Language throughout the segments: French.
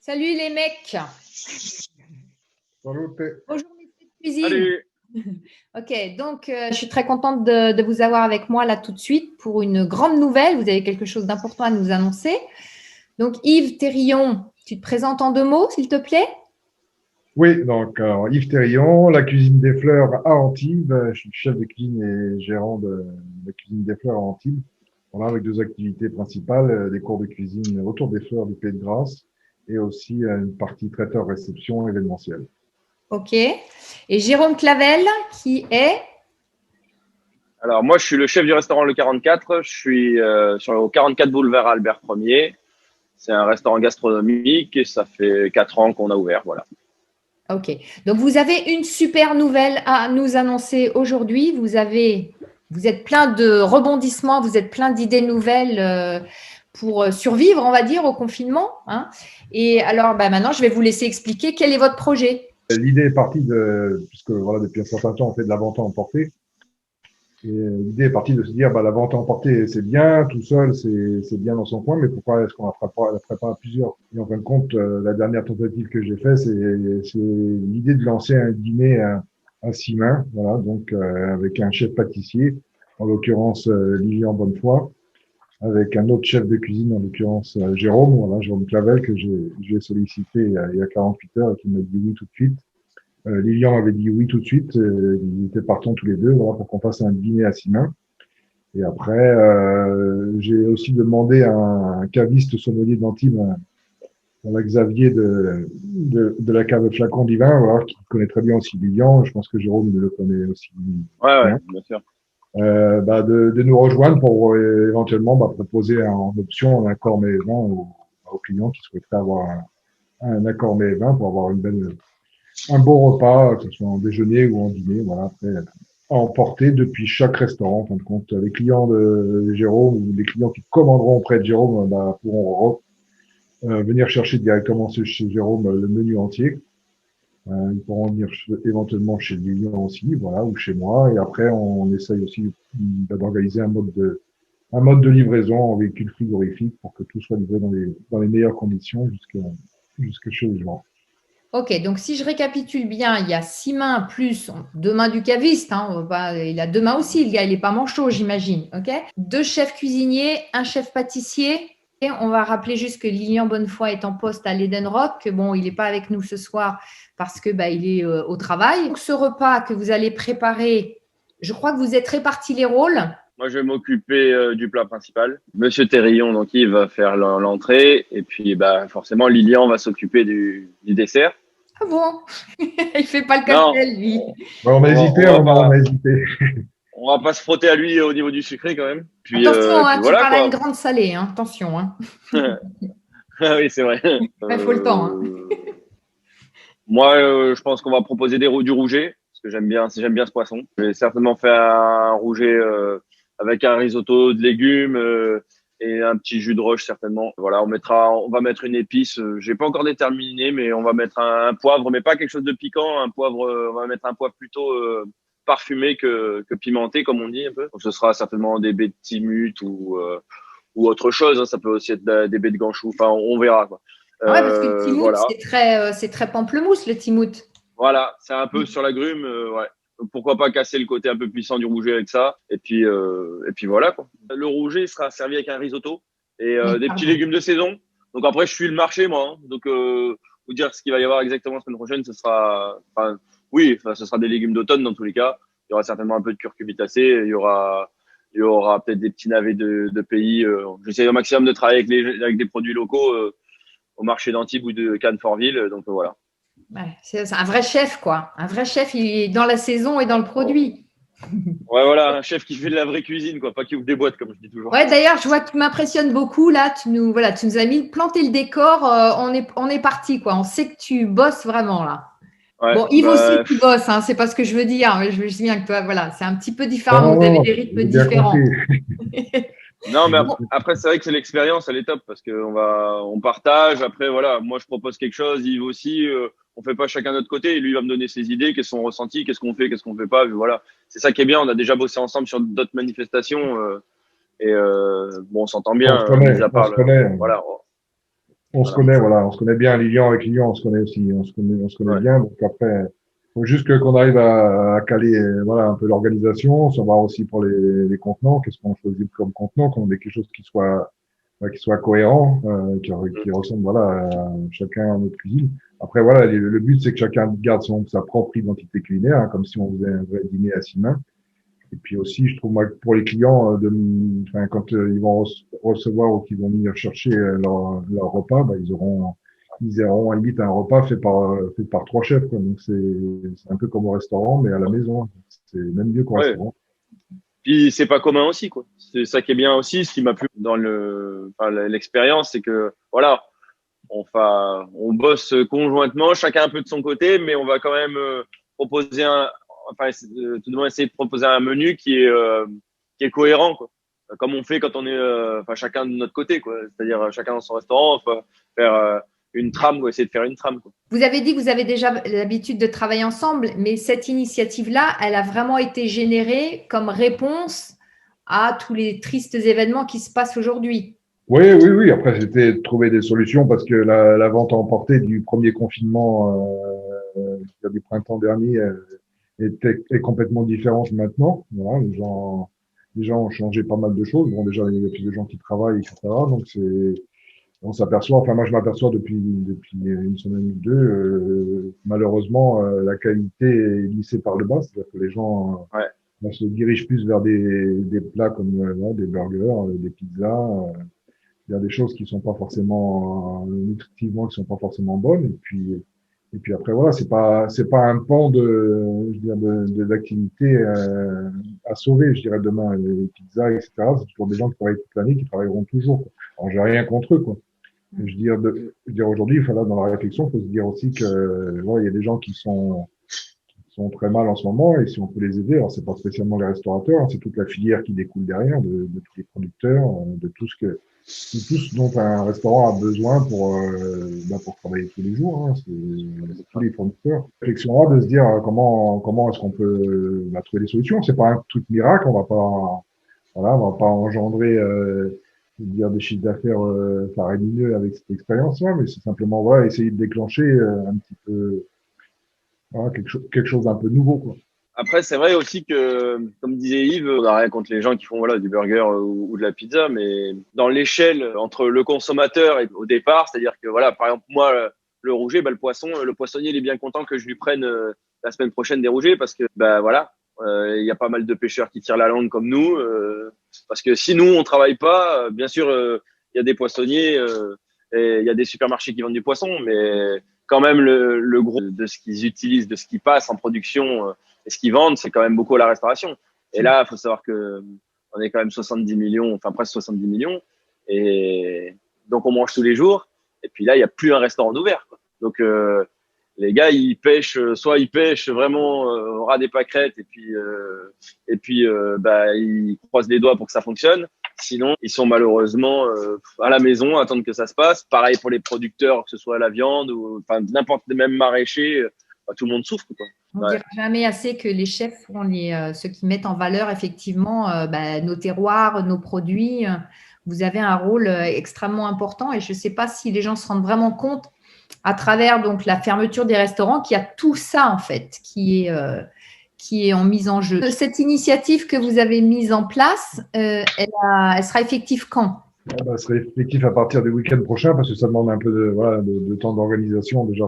Salut les mecs. Salut. Bonjour Messieurs de Cuisine. Salut. Ok, donc je suis très contente de vous avoir avec moi là tout de suite pour une grande nouvelle. Vous avez quelque chose d'important à nous annoncer. Donc Yves Thérillon, tu te présentes en 2 mots, s'il te plaît? Oui, donc Yves Thérillon, la cuisine des fleurs à Antibes. Je suis chef de cuisine et gérant de la cuisine des fleurs à Antibes. Voilà, avec deux activités principales, des cours de cuisine autour des fleurs du Pays de Grâce et aussi une partie traiteur réception événementielle. Ok. Et Jérôme Clavel, qui est… Alors moi, je suis le chef du restaurant Le 44. Je suis au 44 boulevard Albert Ier. C'est un restaurant gastronomique et ça fait 4 ans qu'on a ouvert. Voilà. Ok. Donc vous avez une super nouvelle à nous annoncer aujourd'hui. Vous êtes plein de rebondissements, vous êtes plein d'idées nouvelles pour survivre, on va dire, au confinement, hein. Et alors, maintenant, je vais vous laisser expliquer quel est votre projet. L'idée est partie puisque voilà, depuis un certain temps, on fait de la vente à emporter. Et l'idée est partie de se dire, la vente à emporter, c'est bien, tout seul, c'est bien dans son coin, mais pourquoi est-ce qu'on la ferait pas à plusieurs? Et en fin de compte, la dernière tentative que j'ai faite, c'est l'idée de lancer un dîner à 6 mains, voilà, donc avec un chef pâtissier, en l'occurrence Lilian Bonnefoy, avec un autre chef de cuisine, en l'occurrence Jérôme, voilà, Jérôme Clavel, que j'ai sollicité il y a 48 heures et qui m'a dit oui tout de suite. Lilian avait dit oui tout de suite. Ils étaient partants tous les deux, voilà, pour qu'on fasse un dîner à 6 mains. Et après, j'ai aussi demandé à un caviste sommelier d'Antibes, à Xavier de la cave Flacon Divin, voilà, qui connaît très bien aussi Lilian. Je pense que Jérôme le connaît aussi Ouais, bien. bien sûr. De nous rejoindre pour éventuellement proposer en option un accord mets vin aux clients qui souhaiteraient avoir un accord mets vin pour avoir un bon repas, que ce soit en déjeuner ou en dîner, voilà, après, à emporter depuis chaque restaurant. En fin de compte, les clients de Jérôme ou les clients qui commanderont auprès de Jérôme pourront venir chercher directement chez Jérôme le menu entier. Ils pourront venir éventuellement chez Lilian aussi, voilà, ou chez moi. Et après, on essaye aussi d'organiser un mode de livraison en véhicule frigorifique pour que tout soit livré dans les meilleures conditions jusqu'à chez les gens. Ok, donc si je récapitule bien, il y a 6 mains plus 2 mains du caviste, hein, il a 2 mains aussi, le gars, il n'est pas manchot, j'imagine. Ok, 2 chefs cuisiniers, un chef pâtissier. Et on va rappeler juste que Lilian Bonnefoy est en poste à l'Eden Rock, que bon, il n'est pas avec nous ce soir parce que il est au travail. Donc, ce repas que vous allez préparer, je crois que vous êtes répartis les rôles. Moi, je vais m'occuper du plat principal. Monsieur Thérillon, donc, il va faire l'entrée. Et puis, forcément, Lilian va s'occuper du dessert. Ah bon? Il fait pas le Non, cocktail, lui. On a hésité, on a hésité. on va pas se frotter à lui au niveau du sucré quand même. Attention, Puis tu voilà parles à une quoi. grande salée, hein. Attention, hein. Ah oui, c'est vrai. Il faut le temps, hein. Moi, je pense qu'on va proposer du rouget parce que j'aime bien ce poisson. Je vais certainement faire un rouget avec un risotto de légumes et un petit jus de roche certainement. Voilà, on va mettre une épice. J'ai pas encore déterminé, mais on va mettre un poivre, mais pas quelque chose de piquant. Un poivre, on va mettre un poivre plutôt parfumé que pimenté, comme on dit un peu. Donc, ce sera certainement des baies de timut ou autre chose, hein. Ça peut aussi être des baies de ganchou. Enfin, on verra quoi. Ouais, parce que le timout, Voilà. c'est très pamplemousse, le timout. Voilà, c'est un peu sur l'agrume, ouais. Donc, pourquoi pas casser le côté un peu puissant du rouget avec ça, et puis voilà quoi. Le rouget sera servi avec un risotto et Oui, des petits pardon. légumes de saison. Donc après, je suis le marché moi, hein. Donc vous dire ce qu'il va y avoir exactement la semaine prochaine, ce sera des légumes d'automne dans tous les cas. Il y aura certainement un peu de curcumitacé, il y aura peut-être des petits navets de pays. J'essaie au maximum de travailler avec des produits locaux au marché d'Antibes ou de Cannes-Fortville. Donc voilà. Ouais, c'est un vrai chef, quoi. Un vrai chef, il est dans la saison et dans le produit. Ouais, voilà, un chef qui fait de la vraie cuisine, quoi, pas qui ouvre des boîtes, comme je dis toujours. Ouais, d'ailleurs, je vois que tu m'impressionnes beaucoup là. Tu nous as mis planter le décor. On est parti, quoi. On sait que tu bosses vraiment là. Ouais, Bon, Yves aussi, tu bosses, hein, c'est pas ce que je veux dire. Mais je veux juste dire que toi, voilà, c'est un petit peu différent. Vous avez Non, des rythmes j'ai bien différents. compris. non, mais Bon, après, c'est vrai que c'est l'expérience, elle est top, parce on partage. Après, voilà, moi, je propose quelque chose, Yves aussi. On fait pas chacun de notre côté. Lui, il va me donner ses idées, qu'est-ce qu'on ressenti, qu'est-ce qu'on fait pas. Voilà, c'est ça qui est bien. On a déjà bossé ensemble sur d'autres manifestations, bon, on s'entend On bien, se connaît, mis à on part se connaît. voilà. On se connaît, voilà, on se connaît bien. Lilian avec Lilian, on se connaît aussi, on se connaît Ouais. bien. Donc après, faut juste qu'on arrive à caler, voilà, un peu l'organisation, savoir aussi pour les contenants, qu'est-ce qu'on choisit comme contenant, qu'on ait quelque chose qui soit cohérent, qui ressemble, voilà, à chacun à notre cuisine. Après, voilà, le but, c'est que chacun garde sa propre identité culinaire, hein, comme si on faisait un vrai dîner à 6 mains. Et puis aussi, je trouve, moi, que pour les clients, enfin, quand ils vont recevoir ou qu'ils vont venir chercher leur repas, bah, ils auront à limite un repas fait par 3 chefs, quoi. Donc c'est un peu comme au restaurant, mais à la maison. C'est même mieux qu'au Ouais. restaurant. Puis c'est pas commun aussi, quoi. C'est ça qui est bien aussi. Ce qui m'a plu dans l'expérience, c'est que voilà, on bosse conjointement, chacun un peu de son côté, mais on va quand même proposer tout le monde essayer de proposer un menu qui est cohérent, quoi. Comme on fait quand on est, chacun de notre côté, quoi. C'est-à-dire chacun dans son restaurant, on va faire une trame, quoi, essayer de faire une trame, quoi. Vous avez dit que vous avez déjà l'habitude de travailler ensemble, mais cette initiative-là, elle a vraiment été générée comme réponse à tous les tristes événements qui se passent aujourd'hui. Oui, oui, oui. Après, c'était de trouver des solutions parce que la vente à emporter du premier confinement, du printemps dernier, est complètement différente maintenant. Voilà, les gens ont changé pas mal de choses. Bon, déjà, il y a plus de gens qui travaillent, etc. Donc, on s'aperçoit, enfin, moi, je m'aperçois depuis une semaine ou deux, malheureusement, la qualité est lissée par le bas. C'est-à-dire que les gens, Ouais. se dirigent plus vers des plats comme, des burgers, des pizzas, il y a des choses qui sont pas forcément nutritivement qui sont pas forcément bonnes et puis après voilà c'est pas un pan de je veux dire d'activité à sauver je dirais demain les pizzas etc c'est toujours des gens qui travaillent toute l'année qui travailleront toujours quoi. Alors j'ai rien contre eux quoi mais je veux dire aujourd'hui il faut là dans la réflexion il faut se dire aussi que voilà, il y a des gens qui sont très mal en ce moment et si on peut les aider alors c'est pas spécialement les restaurateurs hein, c'est toute la filière qui découle derrière de tous les producteurs de tout ce dont un restaurant a besoin pour travailler tous les jours. Hein, c'est tous les fournisseurs. Réflexion là de se dire comment est-ce qu'on peut trouver des solutions. C'est pas un truc miracle. On va pas engendrer je veux dire des chiffres d'affaires faramineux avec cette expérience-là, mais c'est simplement voilà essayer de déclencher un petit peu voilà, quelque chose d'un peu nouveau quoi. Après, c'est vrai aussi que, comme disait Yves, on n'a rien contre les gens qui font voilà du burger ou de la pizza, mais dans l'échelle entre le consommateur et au départ, c'est-à-dire que voilà, par exemple moi, le rouget, bah, le poissonnier, il est bien content que je lui prenne la semaine prochaine des rougets parce que bah voilà, il y a pas mal de pêcheurs qui tirent la langue comme nous, parce que si nous on travaille pas, bien sûr, il y a des poissonniers et il y a des supermarchés qui vendent du poisson, mais quand même le gros de ce qu'ils utilisent, de ce qui passe en production. Et ce qu'ils vendent, c'est quand même beaucoup à la restauration. Et là, il faut savoir que on est quand même 70 millions, enfin presque 70 millions. Et donc, on mange tous les jours. Et puis là, il n'y a plus un restaurant ouvert, quoi. Donc, les gars, ils pêchent, soit ils pêchent vraiment au ras des pâquerettes et puis bah, ils croisent les doigts pour que ça fonctionne. Sinon, ils sont malheureusement à la maison, à attendre que ça se passe. Pareil pour les producteurs, que ce soit la viande ou enfin n'importe même maraîcher, bah, tout le monde souffre, quoi. On ne Ouais. dira jamais assez que les chefs sont ceux qui mettent en valeur effectivement nos terroirs, nos produits. Vous avez un rôle extrêmement important et je ne sais pas si les gens se rendent vraiment compte à travers donc la fermeture des restaurants qu'il y a tout ça en fait qui est en mise en jeu. Cette initiative que vous avez mise en place, elle sera effective quand? Ah bah, ce serait effectif à partir du week-end prochain parce que ça demande un peu de temps d'organisation. Déjà,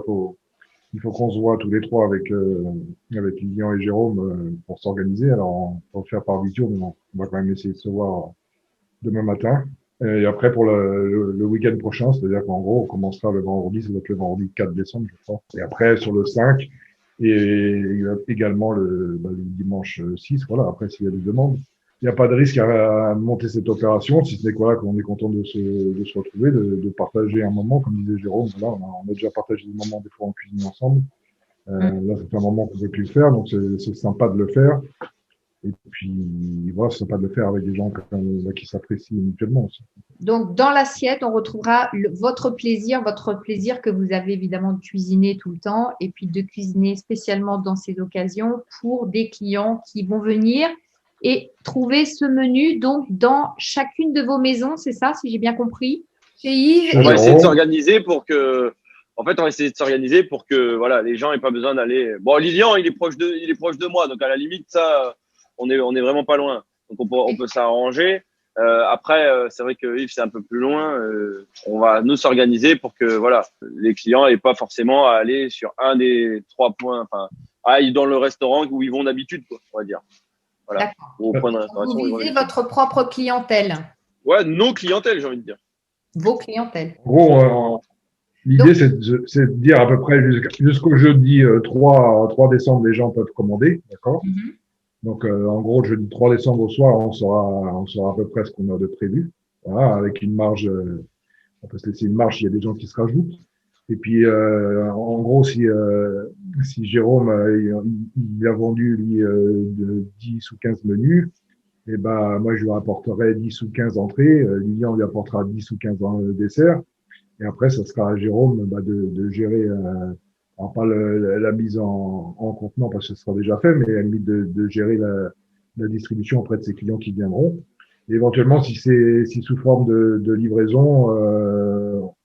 il faut qu'on se voit tous les trois avec Lilian et Jérôme pour s'organiser. Alors, on va le faire par visio, mais on va quand même essayer de se voir demain matin. Et après, pour le week-end prochain, c'est-à-dire qu'en gros, on commencera le vendredi, ça doit être le vendredi 4 décembre, je crois. Et après, sur le 5, et également le dimanche 6, voilà, après, s'il y a des demandes. Il n'y a pas de risque à monter cette opération, si ce n'est que voilà, qu'on est content de se retrouver, de partager un moment, comme disait Jérôme, voilà, on a déjà partagé des moments des fois en cuisine ensemble. Là, ça fait un moment qu'on ne peut plus le faire, donc c'est sympa de le faire. Et puis, voilà, c'est sympa de le faire avec des gens qui s'apprécient mutuellement aussi. Donc, dans l'assiette, on retrouvera votre plaisir que vous avez évidemment de cuisiner tout le temps et puis de cuisiner spécialement dans ces occasions pour des clients qui vont venir et trouver ce menu donc dans chacune de vos maisons, c'est ça, si j'ai bien compris? Chez Yves, Chez On va essayer de Jérôme. s'organiser pour que, en fait, on va essayer de s'organiser pour que, voilà, les gens aient pas besoin d'aller. Bon, Lilian, il est proche de moi, donc à la limite, ça, on est vraiment pas loin. Donc on peut s'arranger. Après, c'est vrai que Yves, c'est un peu plus loin. On va nous s'organiser pour que, voilà, les clients aient pas forcément à aller sur un des 3 points, enfin, aillent dans le restaurant où ils vont d'habitude, quoi, on va dire. Voilà. d'accord. Ou au point de Vous restauration où ils vont visez d'habitude. votre propre clientèle, Ouais, nos clientèles, j'ai envie de dire. vos clientèles. En gros, l'idée, c'est de dire à peu près jusqu'au jeudi 3 décembre, les gens peuvent commander, d'accord? Mhm. Donc, en gros, le jeudi 3 décembre au soir, on saura à peu près ce qu'on a de prévu. Voilà, avec une marge, on peut se laisser une marge s'il y a des gens qui se rajoutent. Et puis, en gros, si Jérôme, il a vendu, lui, de 10 ou 15 menus, et ben, moi, je lui apporterai 10 ou 15 entrées. Lilian lui apportera 10 ou 15 desserts. Et après, ça sera à Jérôme de gérer, alors pas la mise en contenant parce que ce sera déjà fait, mais à la limite de gérer la distribution auprès de ses clients qui viendront. Et éventuellement, si sous forme de livraison,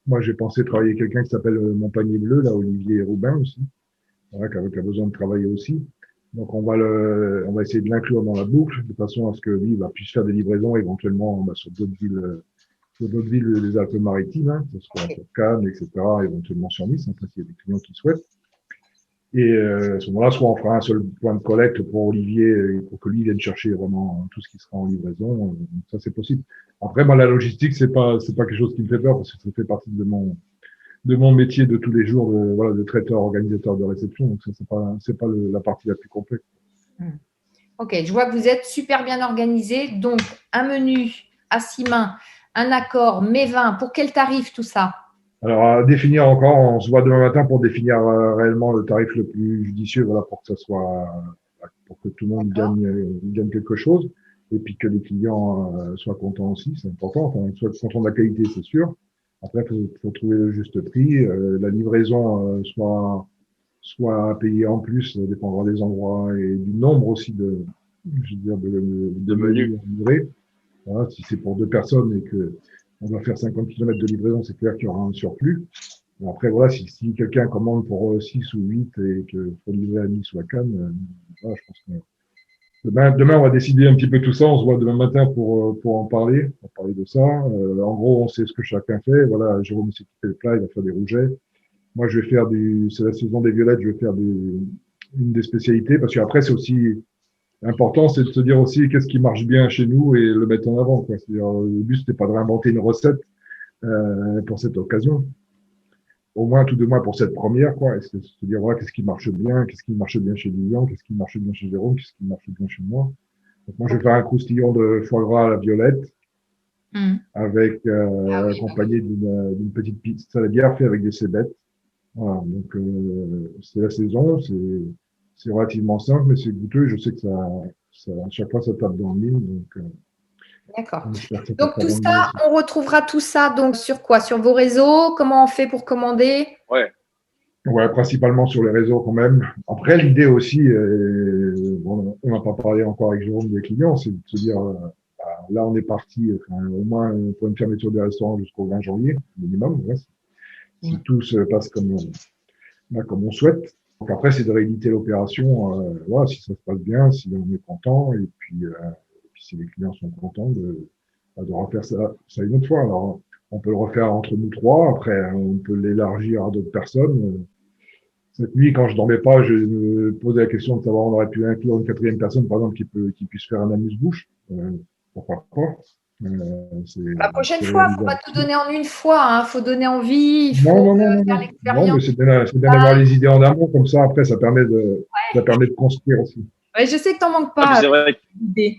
moi j'ai pensé travailler quelqu'un qui s'appelle Mon Panier Bleu, là, Olivier Roubin aussi, voilà, qui a besoin de travailler aussi. Donc on va essayer de l'inclure dans la boucle de façon à ce que lui puisse faire des livraisons éventuellement sur d'autres villes des Alpes-Maritimes, hein, que ce soit sur Cannes, etc., éventuellement sur Nice, hein, s'il y a des clients qui souhaitent. Et à ce moment-là, soit on fera un seul point de collecte pour Olivier, pour que lui vienne chercher vraiment tout ce qui sera en livraison. Donc ça, c'est possible. Après, moi, la logistique, c'est pas quelque chose qui me fait peur parce que ça fait partie de mon métier de tous les jours, voilà, de traiteur, organisateur de réception. Donc ça, c'est pas la partie la plus complexe. Ok, je vois que vous êtes super bien organisé. Donc, un menu à 6 mains, un accord, mes vins. Pour quel tarif tout ça? Alors, à définir encore, on se voit demain matin pour définir réellement le tarif le plus judicieux, voilà, pour que ça soit, pour que tout le monde gagne quelque chose, et puis que les clients soient contents aussi, c'est important. Enfin, soient contents de la qualité, c'est sûr. Après, faut trouver le juste prix. La livraison soit payée en plus, ça dépendra des endroits et du nombre aussi je veux dire, de De menus. menus à livrer. Voilà, si c'est pour 2 personnes et que on va faire 50 km de livraison, c'est clair qu'il y aura un surplus. Et après, voilà, si quelqu'un commande pour 6 ou 8 et qu'il faut livrer à Nice ou à Cannes, voilà, je pense que demain, on va décider un petit peu tout ça. On se voit demain matin pour parler de ça. En gros, on sait ce que chacun fait. Voilà, Jérôme s'est quitté le plat, il va faire des rougets. Moi, je vais faire c'est la saison des violettes, je vais faire une des spécialités parce qu'après, c'est aussi important, c'est de se dire aussi qu'est-ce qui marche bien chez nous et le mettre en avant, quoi. C'est-à-dire, le but, c'était pas de réinventer une recette pour cette occasion. Au moins, tout de moins pour cette première, quoi. Et c'est de se dire, voilà, qu'est-ce qui marche bien chez Lilian, qu'est-ce qui marche bien chez Jérôme, qu'est-ce qui marche bien chez moi. Donc, moi, je vais faire un croustillon de foie gras à la violette avec Ah oui. accompagné d'une petite pizza saladière faite avec des cébettes. Voilà, donc c'est la saison, c'est relativement simple, mais c'est goûteux. Je sais que à chaque fois, ça tape dans le mille. Donc, D'accord. on espère que ça Donc, tapera tout dans le mille ça, aussi. on retrouvera tout ça donc sur quoi? Sur vos réseaux? Comment on fait pour commander? Ouais. Ouais, principalement sur les réseaux quand même. Après, l'idée aussi, bon, on n'a pas parlé encore avec Jérôme des clients, c'est de se dire, là, on est parti, enfin, au moins pour une fermeture des restaurants jusqu'au 20 janvier, minimum, ouais, si tout se passe comme on souhaite. Donc après, c'est de rééditer l'opération, voilà, si ça se passe bien, si on est content, et puis si les clients sont contents de refaire ça une autre fois. Alors, on peut le refaire entre nous trois, après, on peut l'élargir à d'autres personnes. Cette nuit, quand je dormais pas, je me posais la question de savoir, on aurait pu inclure une quatrième personne, par exemple, qui puisse faire un amuse-bouche. Pourquoi pas? La prochaine C'est fois, il ne faut pas réalisable. tout donner en une fois. Il faut donner envie, il Non, faut non, non, non, faire non. Non, mais l'expérience. c'est bien d'avoir les idées en amont, comme ça, après, ça permet de construire aussi. Ouais, je sais que tu n'en manques Ah, puis pas c'est vrai. d'idées.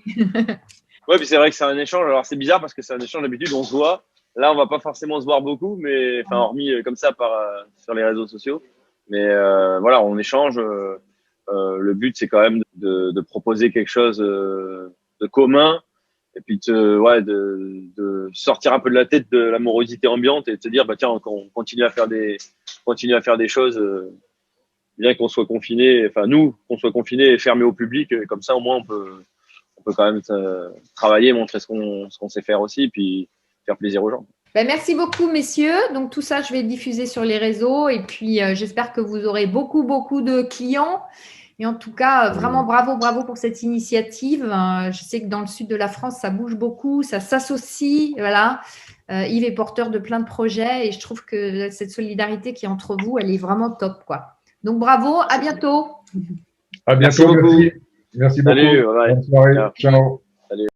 Ouais, puis c'est vrai que c'est un échange. Alors c'est bizarre parce que c'est un échange d'habitude, on se voit. Là, on va pas forcément se voir beaucoup, mais enfin hormis comme ça sur les réseaux sociaux. Mais voilà, on échange. Le but, c'est quand même de proposer quelque chose de commun et puis de sortir un peu de la tête de l'amorosité ambiante et de se dire bah tiens, on continue à faire des choses. Bien qu'on soit confiné, enfin nous, qu'on soit confiné et fermé au public, comme ça au moins on peut quand même travailler, montrer ce qu'on sait faire aussi, puis faire plaisir aux gens. Ben, merci beaucoup, messieurs. Donc, tout ça, je vais le diffuser sur les réseaux. Et puis, j'espère que vous aurez beaucoup, beaucoup de clients. Et en tout cas, vraiment bravo, bravo pour cette initiative. Je sais que dans le sud de la France, ça bouge beaucoup, ça s'associe. Voilà. Yves est porteur de plein de projets et je trouve que cette solidarité qui est entre vous, elle est vraiment top, quoi. Donc, bravo. À bientôt. À Merci bientôt. beaucoup. Merci beaucoup. Salut, bye bye. Bonne soirée. Ciao. Ciao. Salut.